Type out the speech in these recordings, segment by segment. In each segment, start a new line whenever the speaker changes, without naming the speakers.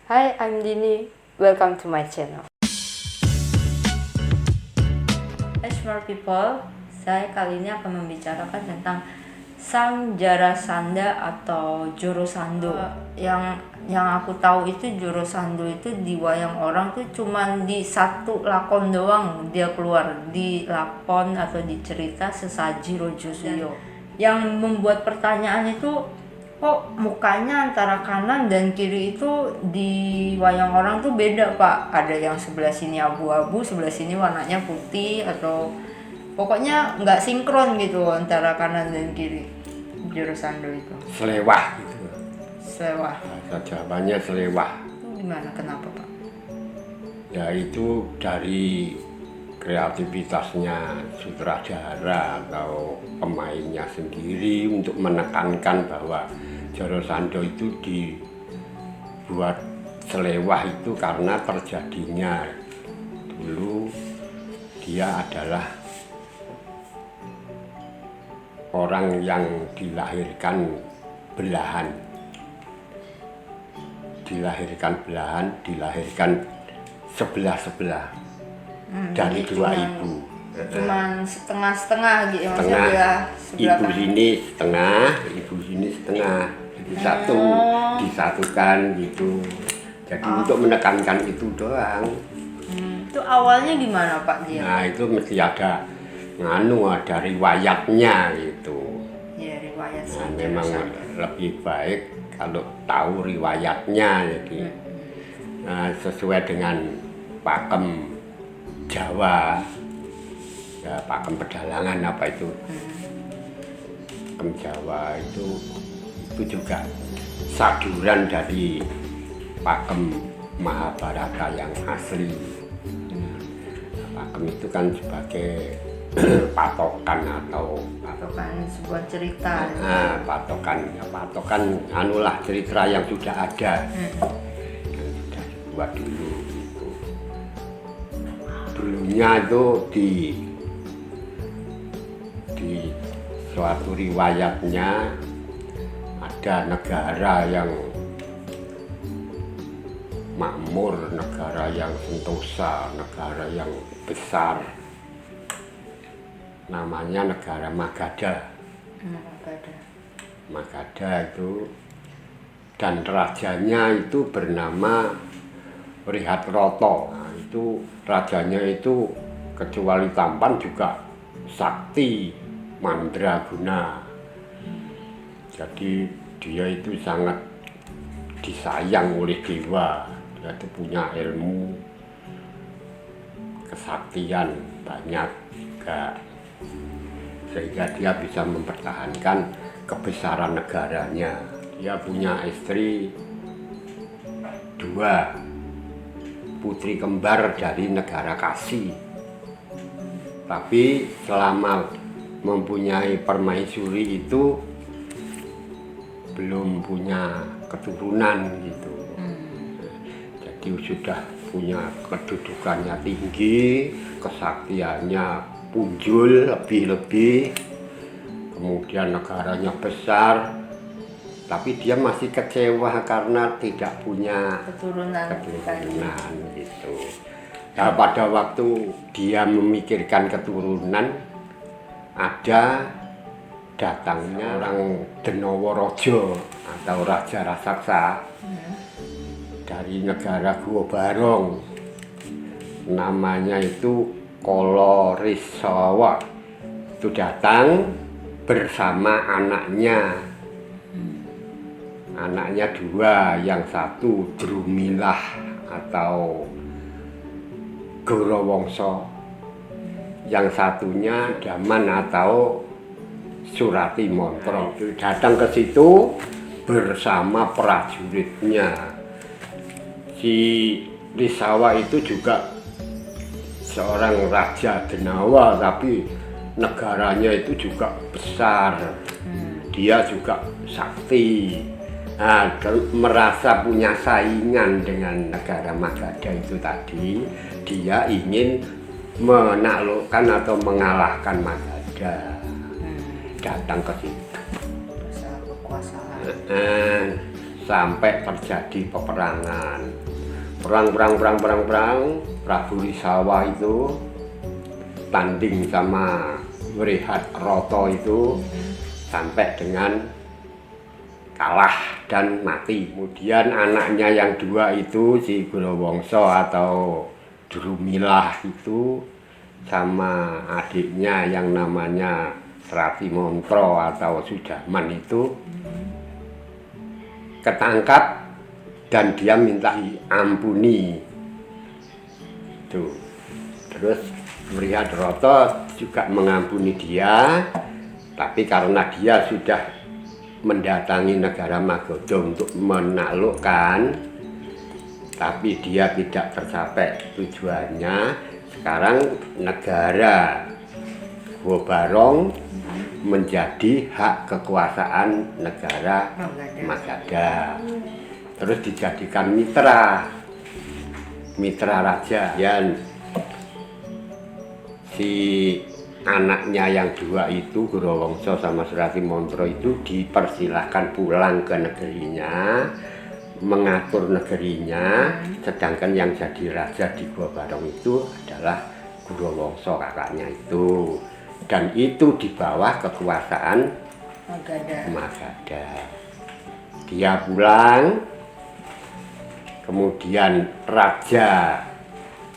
Hi, I'm Dini. Welcome to my channel. Hai smart people, saya kali ini akan membicarakan tentang Sang Jarasandha atau Jorosando. Yang aku tahu itu Jorosando itu di wayang orang tuh cuman di satu lakon doang dia keluar, di lakon atau di cerita Sesaji Rojosuyo. Yang membuat pertanyaan itu, kok mukanya antara kanan dan kiri itu di wayang orang tuh beda pak? Ada yang sebelah sini abu-abu, sebelah sini warnanya putih, atau pokoknya nggak sinkron gitu antara kanan dan kiri Jorosando itu.
Selewah gitu.
Selewah.
Bahasa Jawanya selewah.
Itu gimana, kenapa pak?
Ya itu dari kreativitasnya sutradara atau pemainnya sendiri untuk menekankan bahwa Jorosando itu dibuat selewah itu karena terjadinya dulu dia adalah orang yang dilahirkan belahan, dilahirkan sebelah-sebelah dari dua ibu.
Cuman setengah-setengah gitu, maksudnya
Tengah,
dia sebelah
ibu
kanan.
sini setengah, ibu sini setengah, jadi satu disatukan gitu. Jadi untuk menekankan itu doang.
Itu awalnya gimana pak dia?
Nah itu mesti ada ada riwayatnya gitu.
Ya riwayat
Nah,
Sang
memang
Jarasandha.
lebih baik kalau tahu riwayatnya, jadi sesuai dengan pakem Jawa, ya pakem pedalangan apa itu, pakem Jawa itu juga saduran dari pakem Mahabharata yang asli. Pakem itu kan sebagai patokan atau
Patokan sebuah cerita.
patokan anulah cerita yang sudah ada, yang sudah dibuat dulu gitu. Dulunya itu di suatu riwayatnya ada negara yang makmur, negara yang sentosa, negara yang besar, namanya negara Magadha. Magadha itu, dan rajanya itu bernama Wrihatrata. Nah, itu rajanya itu kecuali tampan juga sakti mandraguna. Jadi dia itu sangat disayang oleh dewa. Dia itu punya ilmu kesaktian banyak juga, sehingga dia bisa mempertahankan kebesaran negaranya. Dia punya istri dua, putri kembar dari negara Kasi. Tapi selama mempunyai permaisuri itu belum punya keturunan gitu. Jadi sudah punya kedudukannya tinggi, kesaktiannya punjul lebih-lebih, kemudian negaranya besar, tapi dia masih kecewa karena tidak punya
Keturunan
gitu. Nah, pada waktu dia memikirkan keturunan, ada datangnya orang Denawaraja atau Raja Raksasa dari negara Gua Barong, namanya itu Kalarissawa. Itu datang bersama anaknya dua, yang satu Drumilah atau Gorawongso, yang satunya Daman atau Surati Montro. Datang ke situ bersama prajuritnya. Si Risawa itu juga seorang raja Denawa, tapi negaranya itu juga besar. Dia juga sakti. Nah, merasa punya saingan dengan negara Magadha itu tadi, dia ingin menaklukkan atau mengalahkan Magadha. Datang ke situ.
kekuasaan.
sampai terjadi peperangan. Perang. Prabu Risawa itu tanding sama Wrihatrata itu sampai dengan kalah dan mati. Kemudian anaknya yang dua itu si Gurawangsa atau Drumilah itu sama adiknya yang namanya Sratimantra atau Sudaman itu ketangkap dan dia minta diampuni. Tuh. Terus Wrihatrata juga mengampuni dia, tapi karena dia sudah mendatangi negara Magadha untuk menaklukkan, tapi dia tidak tercapai tujuannya. Sekarang negara Gua Barong menjadi hak kekuasaan negara Magadha. Terus dijadikan mitra raja. Dan si anaknya yang dua itu Gurawangsa sama Sratimantra itu dipersilahkan pulang ke negerinya, mengatur negerinya, sedangkan yang jadi raja di Gua Barong itu adalah Gurawangsa kakaknya itu, dan itu di bawah kekuasaan Magadha. Dia pulang, kemudian Raja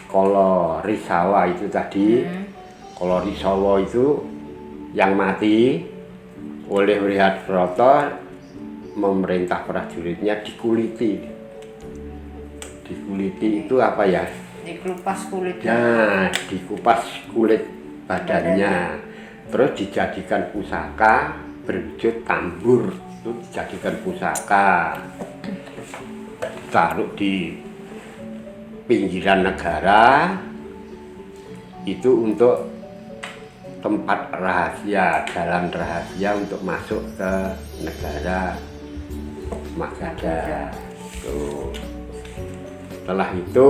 Kala Risawa itu tadi, Kala Risawa itu yang mati oleh Wrihatrata, memerintah prajuritnya dikuliti. Dikuliti itu apa ya?
Dikupas kulit.
Nah, dikupas kulit badannya. Terus dijadikan pusaka berwujud tambur. Itu dijadikan pusaka. Taruh di pinggiran negara. Itu untuk tempat rahasia, jalan rahasia untuk masuk ke negara Magadha. Tuh. Setelah itu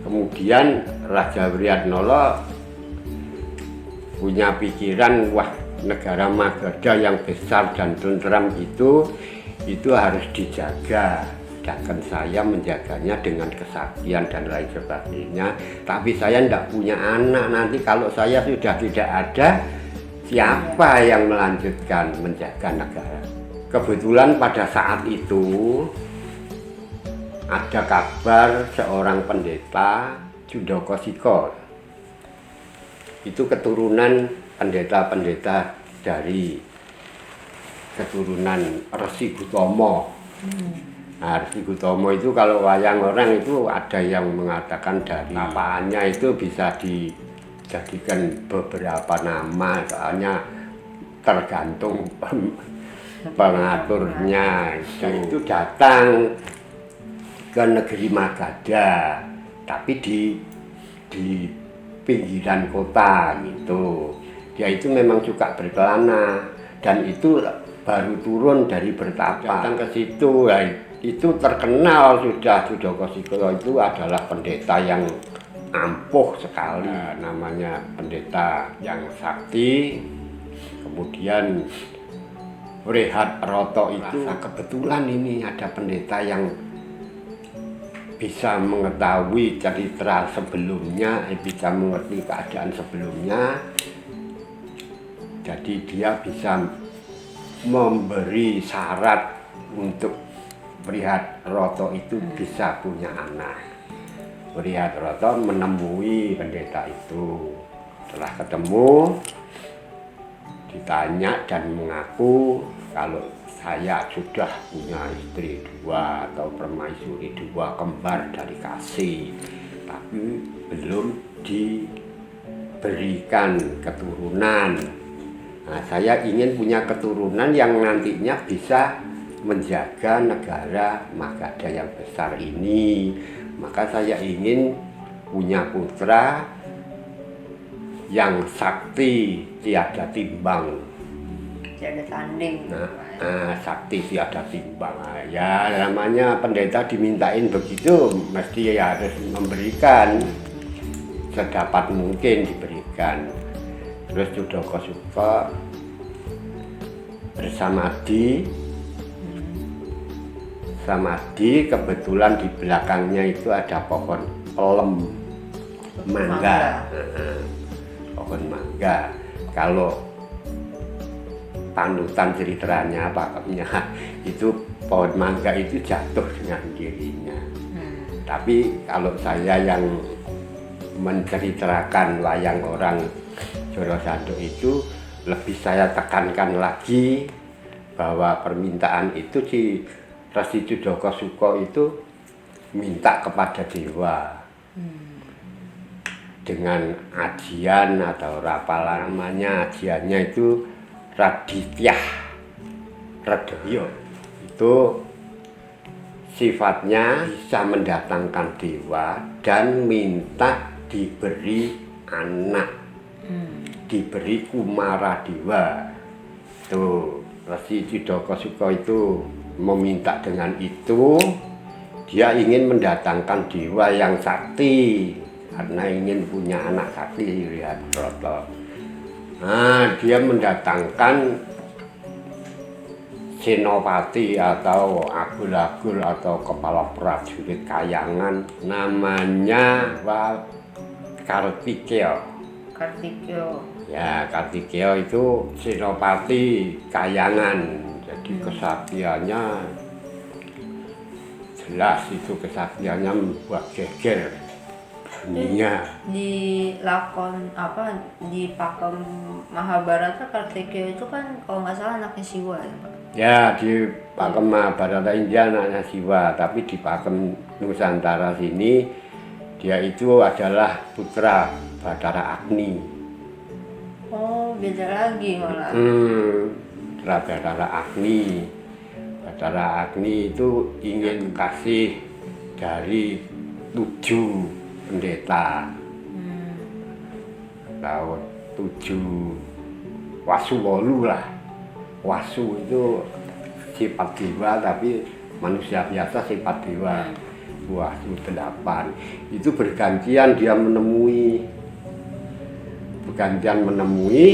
kemudian Raja Wrihatnala punya pikiran, wah, negara Magadha yang besar dan tentram itu harus dijaga. Sedangkan saya menjaganya dengan kesaktian dan lain sebagainya. Tapi saya tidak punya anak. Nanti kalau saya sudah tidak ada, siapa yang melanjutkan menjaga negara? Kebetulan pada saat itu ada kabar seorang pendeta Jundakasika. Itu keturunan pendeta-pendeta dari keturunan Resi Gutama. Nah, Resi Gutama itu kalau wayang orang itu ada yang mengatakan dari napaannya itu bisa dijadikan beberapa nama, soalnya tergantung pengaturnya. Itu datang ke negeri Magadha, tapi di pinggiran kota gitu. Dia itu memang suka berkelana, dan itu baru turun dari bertapa. Datang ke situ, ya, itu terkenal sudah Jundakasika itu adalah pendeta yang ampuh sekali, namanya pendeta yang sakti. Kemudian Wrihatrata itu kebetulan ini ada pendeta yang bisa mengetahui cerita sebelumnya, bisa mengerti keadaan sebelumnya. Jadi dia bisa memberi syarat untuk Wrihatrata itu bisa punya anak. Wrihatrata menemui pendeta itu. Setelah ketemu, ditanya dan mengaku kalau saya sudah punya istri dua atau permaisuri dua, kembar dari Kasih, tapi belum diberikan keturunan. Nah, saya ingin punya keturunan yang nantinya bisa menjaga negara Magadha yang besar ini. Maka saya ingin punya putra yang sakti tiada timbang.
Tiada tanding.
Sakti tiada timbang. Ya, namanya pendeta dimintain begitu, mesti ya harus memberikan, sedapat mungkin diberikan. Terus Jundakasika bersamadi samadhi, kebetulan di belakangnya itu ada pohon pelem mangga. Pohon mangga. Kalau panutan ceritanya pakemnya itu pohon mangga itu jatuh dengan dirinya. Tapi kalau saya yang menceritakan wayang orang Joro Sando itu lebih saya tekankan lagi bahwa permintaan itu si Resi Jodoko Suko itu minta kepada dewa dengan ajian atau apa namanya, ajiannya itu Raditya Redoyo. Itu sifatnya bisa mendatangkan dewa dan minta diberi anak, diberi kumara dewa. Tuh, Resi Jodoko Suko itu meminta dengan itu, dia ingin mendatangkan dewa yang sakti karena ingin punya anak sakti, lihat Broto. Nah, dia mendatangkan senopati atau agul-agul atau kepala prajurit kayangan, namanya Kartikeyo. Ya, Kartikeyo itu senopati kayangan. Jadi kesaktiannya jelas, itu kesaktiannya membuat geger dunia.
Di lakon apa, di pakem Mahabharata, Kartikeyo itu kan kalau nggak salah anaknya Siwa ya, Pak?
Ya, di pakem Mahabharata India anaknya Siwa, tapi di pakem Nusantara sini dia itu adalah putra Bathara Agni.
Oh, beda lagi malah.
Putra Bathara Agni. Bathara Agni itu ingin kasih dari 7 pendeta atau 7 Wasuwolu lah. Wasu itu sifat dewa, tapi manusia biasa sifat dewa. Wasu 8 itu bergantian dia menemui,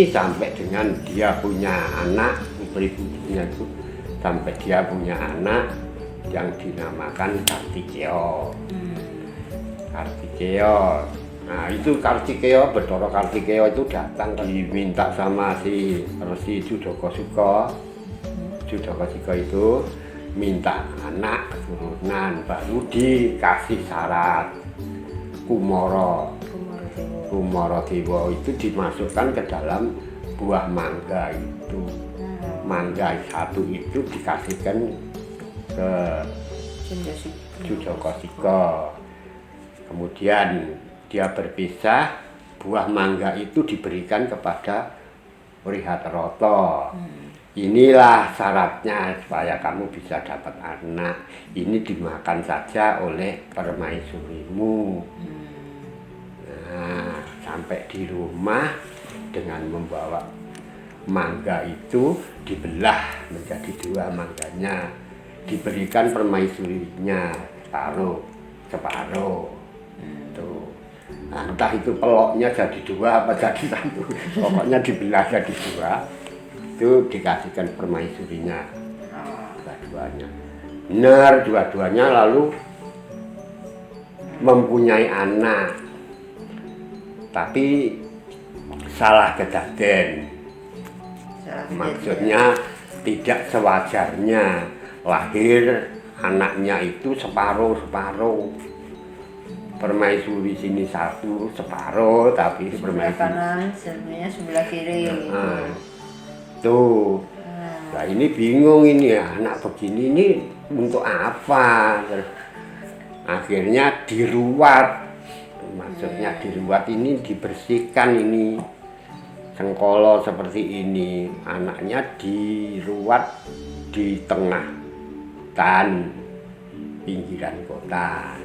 sampai dengan dia punya anak, berikutnya itu sampai dia punya anak yang dinamakan Kartikeyo. Nah, itu Kartikeyo, Bathara Kartikeyo itu datang diminta sama si Resi Jodoko Suko. Jodoko Suko itu minta anak keturunan, baru dikasih syarat Kumara Dewa itu dimasukkan ke dalam buah mangga itu. Mangga satu itu dikasihkan ke Jodoko Suko. Kemudian dia berpisah, buah mangga itu diberikan kepada Wrihatarata. Inilah syaratnya supaya kamu bisa dapat anak. Ini dimakan saja oleh permaisurimu. Nah, sampai di rumah dengan membawa mangga itu dibelah menjadi 2 mangganya, diberikan permaisurinya separuh. Tuh. Nah, entah itu peloknya jadi 2 apa jadi 1, pokoknya dibelah jadi 2, itu dikasihkan permaisurinya dua-duanya. Benar, dua-duanya lalu mempunyai anak, tapi salah kejadian. Maksudnya tidak sewajarnya lahir anaknya itu separuh. Permaisuri sini 1 separuh, tapi
sebelah kanan, sebelah kiri.
Tuh. Nah, ini bingung ini ya, anak begini ini untuk apa? Akhirnya diruat. Maksudnya diruat ini dibersihkan ini. Sengkolo seperti ini, anaknya diruat di tengah dan pinggiran kota.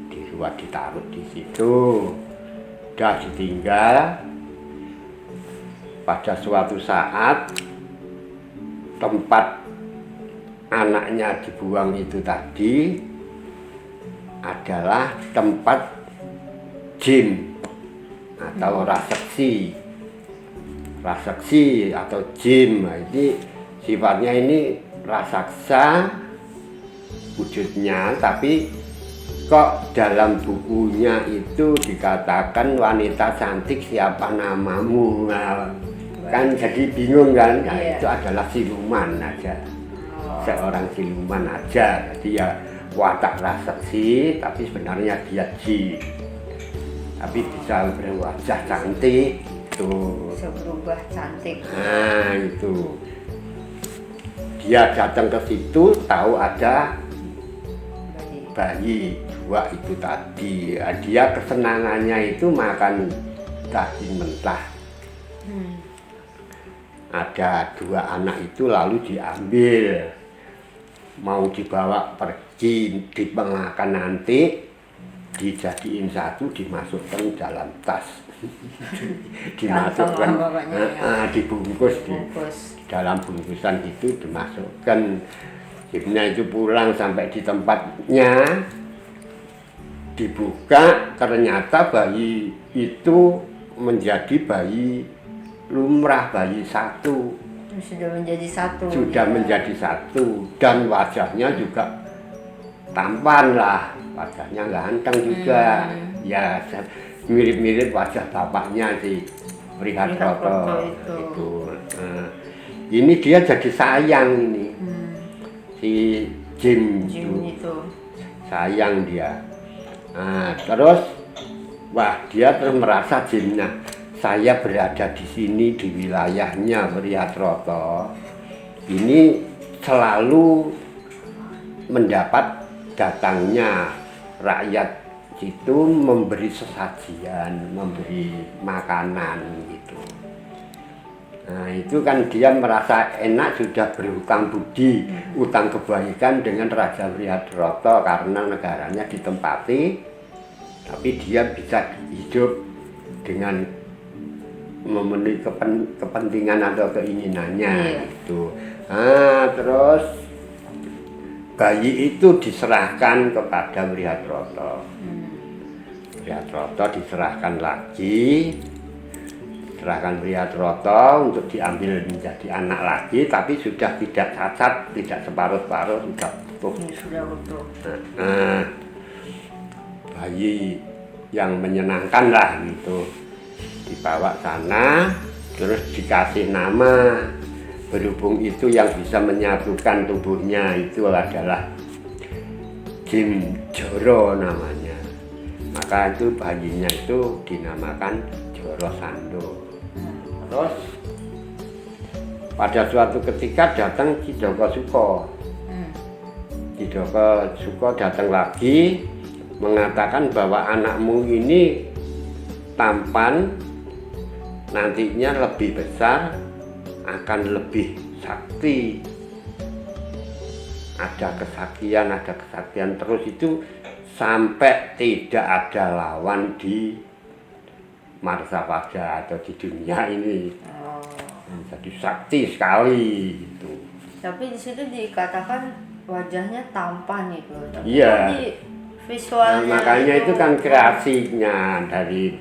Diruat, ditaruh di situ. Udah ditinggal. Pada suatu saat tempat anaknya dibuang itu tadi adalah tempat jin atau rasaksi atau jin. Nah, ini sifatnya ini raksasa wujudnya, tapi kok dalam bukunya itu dikatakan wanita cantik siapa namamu. Nah, kan jadi bingung kan. Nah,
Iya.
itu adalah siluman aja,
Oh.
seorang siluman aja. Jadi ya watak raksasi tapi sebenarnya dia jin, tapi bisa berwajah cantik itu.
Bisa berubah cantik.
Nah itu dia datang ke situ tahu ada
Bayi.
bayi dua itu tadi. Dia kesenangannya itu makan daging mentah. Ada dua anak itu lalu diambil, mau dibawa pergi dimakan, nanti dijadiin satu, dimasukkan dalam tas. Dimasukkan,
Kantong lah pokoknya,
dibungkus di
Bungkus.
dalam bungkusan itu, dimasukkan. Jimnya itu pulang sampai di tempatnya, dibuka, ternyata bayi itu menjadi bayi lumrah, bayi satu.
Sudah menjadi satu.
Sudah
Ya.
menjadi satu, dan wajahnya juga tampan lah, wajahnya ganteng juga. Ya mirip-mirip wajah bapaknya si Wrihatroto itu. Nah, ini dia jadi sayang ini, si Jim
itu.
sayang dia. Nah, terus wah dia terus merasa Jimnya, saya berada di sini di wilayahnya Wrihatroto ini selalu mendapat datangnya rakyat itu, memberi sesajian, memberi makanan gitu. Nah itu kan dia merasa enak, sudah berhutang budi, utang kebaikan dengan Raja Wrihatroto karena negaranya ditempati, tapi dia bisa hidup dengan memenuhi kepentingan atau keinginannya gitu. Nah, terus bayi itu diserahkan kepada Wrihatroto. Wrihatroto diserahkan lagi, serahkan Wrihatroto untuk diambil menjadi anak lagi, tapi sudah tidak cacat, tidak separuh-separuh, sudah utuh.
Sudah utuh.
Nah, bayi yang menyenangkan lah gitu, dibawa sana, terus dikasih nama. Berhubung itu yang bisa menyatukan tubuhnya itu adalah Jim Joro namanya, maka itu bayinya itu dinamakan Joro Sando. Terus pada suatu ketika datang Ki Joko Suko. Ki Joko Suko datang lagi mengatakan bahwa anakmu ini tampan, nantinya lebih besar, akan lebih sakti, ada kesaktian terus itu sampai tidak ada lawan di Marsapatra atau di dunia ini. Jadi sakti sekali itu.
Tapi di situ dikatakan wajahnya tampan itu.
Iya.
Di visualnya.
Nah, makanya itu kan kreasinya dari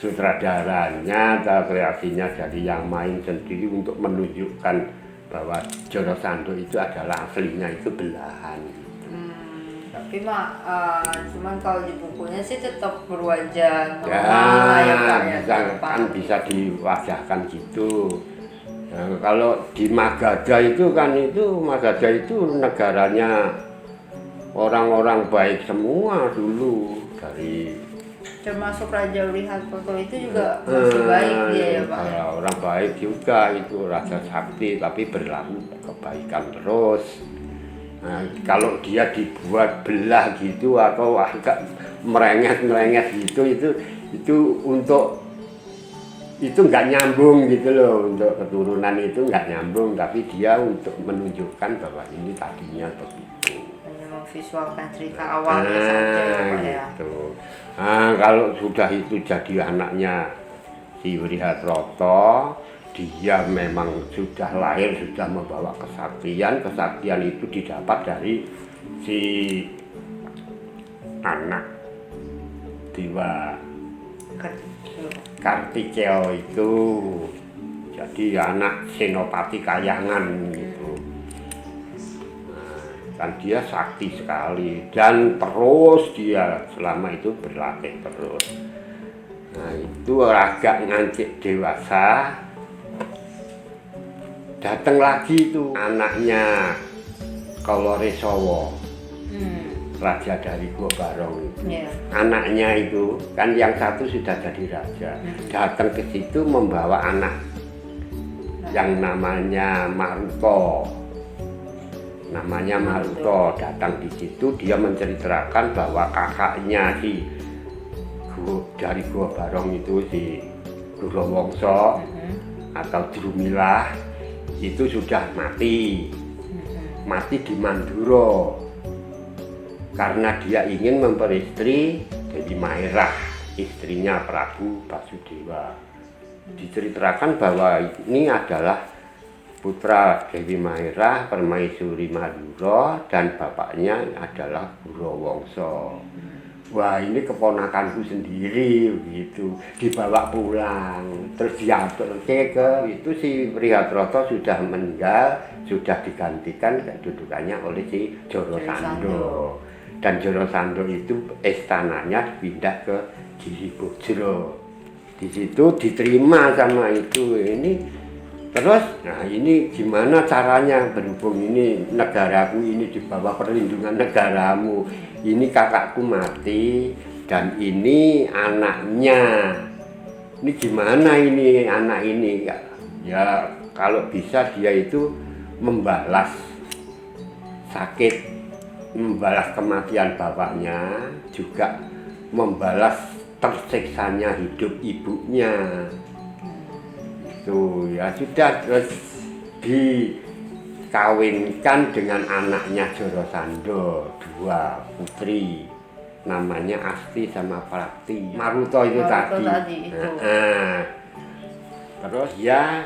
sutradaranya atau kreasinya dari yang main sendiri untuk menunjukkan bahwa Joro Sando itu adalah aslinya itu belahan.
Tapi cuman kalau di bukunya sih tetap berwajah
Ya,
normal ya Pak ya.
kan bisa diwajahkan gitu. Nah, kalau di Magadha itu kan Magadha itu negaranya orang-orang baik semua dulu, dari
termasuk Raja Wrihatroto itu juga masih baik dia ya Pak ya.
Orang baik juga itu, raja sakti tapi berlaku kebaikan terus. Nah, kalau dia dibuat belah gitu atau agak merengek gitu, itu untuk itu nggak nyambung gitu loh, untuk keturunan itu nggak nyambung, tapi dia untuk menunjukkan bahwa ini tadinya begitu.
Hanya memvisualkan cerita awalnya saja ya Pak ya.
Gitu. Nah, kalau sudah itu jadi anaknya si Wrihatroto, dia memang sudah lahir sudah membawa kesaktian itu didapat dari si anak Dewa Kartikeya itu, jadi anak Senopati Kahyangan gitu. Nah, kan dia sakti sekali dan terus dia selama itu berlatih terus. Nah itu agak ngancik dewasa, datang lagi itu anaknya Kaloresowo, raja dari Gua Barong itu. Anaknya itu kan yang satu sudah jadi raja, datang ke situ membawa anak yang namanya Maruto. Datang di situ dia menceritakan bahwa kakaknya dari Gua Barong itu si Durowongso atau Drumilah itu sudah mati di Manduro karena dia ingin memperistri Dewi Maerah, istrinya Prabu Basudewa. Diceritakan bahwa ini adalah putra Dewi Maerah, Permaisuri Manduro, dan bapaknya adalah Durowongso. Wah ini keponakanku sendiri begitu, dibawa pulang terus diatur ke itu si Prihatroto sudah meninggal, sudah digantikan kedudukannya oleh si Jorosando. Dan Jorosando itu istananya pindah ke Giribojro, di situ diterima sama itu ini. Terus, nah ini gimana caranya berhubung ini negaraku ini di bawah perlindungan negaramu, ini kakakku mati dan ini anaknya, ini gimana ini anak ini ya kalau bisa dia itu membalas sakit, membalas kematian bapaknya, juga membalas tersiksanya hidup ibunya. Tuh ya sudah, terus dikawinkan dengan anaknya Jorosando, 2 putri namanya Asti sama Prakti. Maruto itu tadi. Terus dia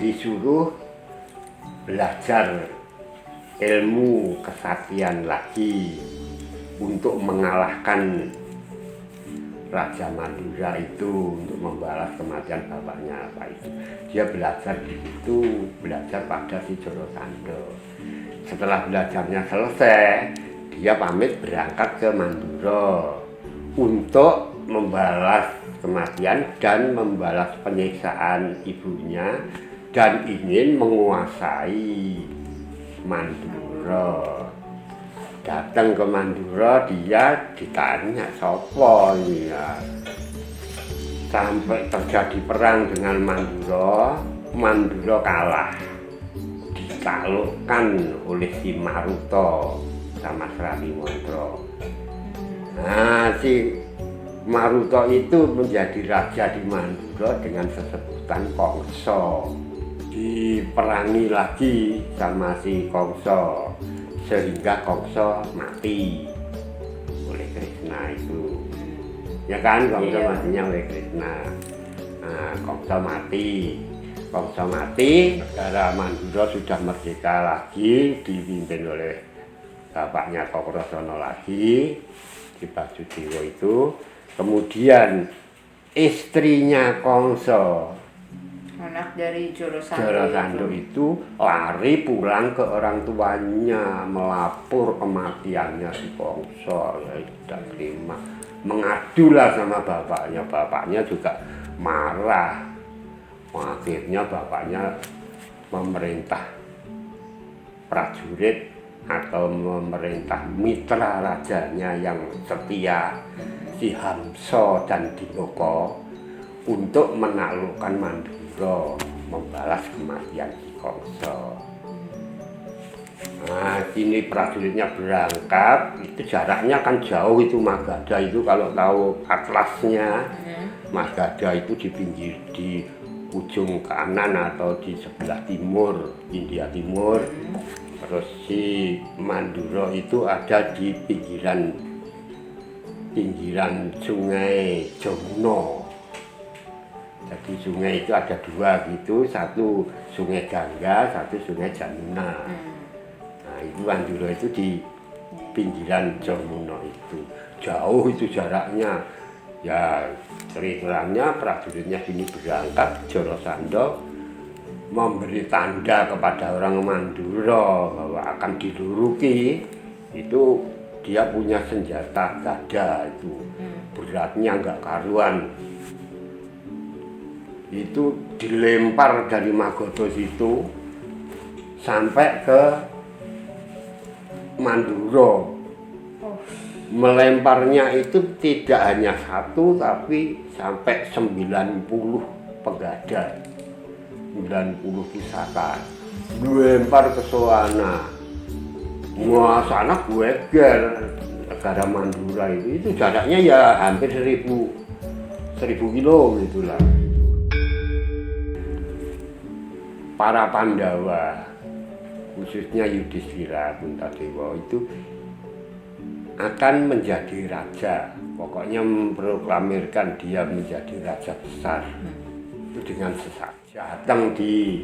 disuruh belajar ilmu kesaktian lagi untuk mengalahkan Raja Mandura itu, untuk membalas kematian bapaknya apa itu. Dia belajar di situ, belajar pada si Jorosando. Setelah belajarnya selesai, dia pamit berangkat ke Mandura untuk membalas kematian dan membalas penyiksaan ibunya dan ingin menguasai Mandura. Datang ke Mandura, dia ditanya sopo ya. Sampai terjadi perang dengan Mandura, Mandura kalah, ditaklukkan oleh si Maruto sama Srawi Montro. Nah si Maruto itu menjadi raja di Mandura dengan sesebutan Kongso. Diperangi lagi sama si Kongso sehingga Kongso mati oleh Krishna itu, ya kan? Kongso matinya oleh Krishna. Nah, Kongso mati, negara Mandura sudah merdeka lagi, dipimpin oleh bapaknya Kokrosono lagi, di Basudewa itu. Kemudian istrinya Kongso,
anak dari Jorosando
itu lari pulang ke orang tuanya, melapor kematiannya si Kongso. Ya tidak terima, mengadulah sama bapaknya. Bapaknya juga marah. Akhirnya bapaknya memerintah prajurit atau memerintah mitra rajanya yang setia, si Hamso dan Dinoko, untuk menaklukkan Mandura, membalas kematian si Kongso. Nah, ini prajuritnya berangkat, itu jaraknya kan jauh itu. Magadha itu kalau tahu atlasnya, Magadha itu di pinggir, di ujung kanan atau di sebelah timur, India Timur. Terus si Mandura itu ada di pinggiran sungai Jomuna. Jadi sungai itu ada 2 gitu, satu sungai Gangga, satu sungai Jamuna. Nah itu Mandura itu di pinggiran Jomuna itu, jauh itu jaraknya. Ya ceritanya prajuritnya sini berangkat, Jorosando memberi tanda kepada orang Mandura bahwa akan diluruki, itu dia punya senjata gada itu beratnya nggak karuan, itu dilempar dari Magodo situ sampai ke Mandura. Melemparnya itu tidak hanya satu tapi sampai 90 pegadai, 90 kisaka dilempar ke sana. Wah, sana geger negara Mandura itu jaraknya ya hampir 1000 kilo gitulah. Para Pandawa, khususnya Yudhistira Kuntadewa itu akan menjadi raja, pokoknya memproklamirkan dia menjadi raja besar. Itu dengan sesaja datang di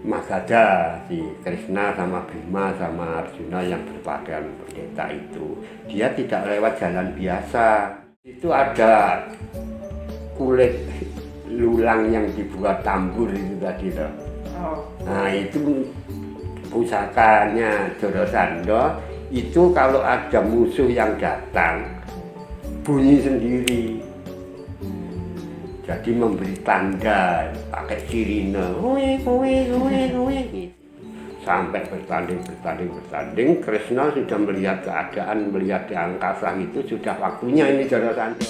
Magadha, si Krishna sama Bima sama Arjuna yang berpakaian pendeta itu, dia tidak lewat jalan biasa. Itu ada kulit lulang yang dibuat tambur itu tadi loh. Nah itu pusakanya Jarasandha. Itu kalau ada musuh yang datang bunyi sendiri, jadi memberi tanda pakai sirine sampai bertanding. Krishna sudah melihat keadaan, melihat di angkasa itu sudah waktunya ini Jarasandha.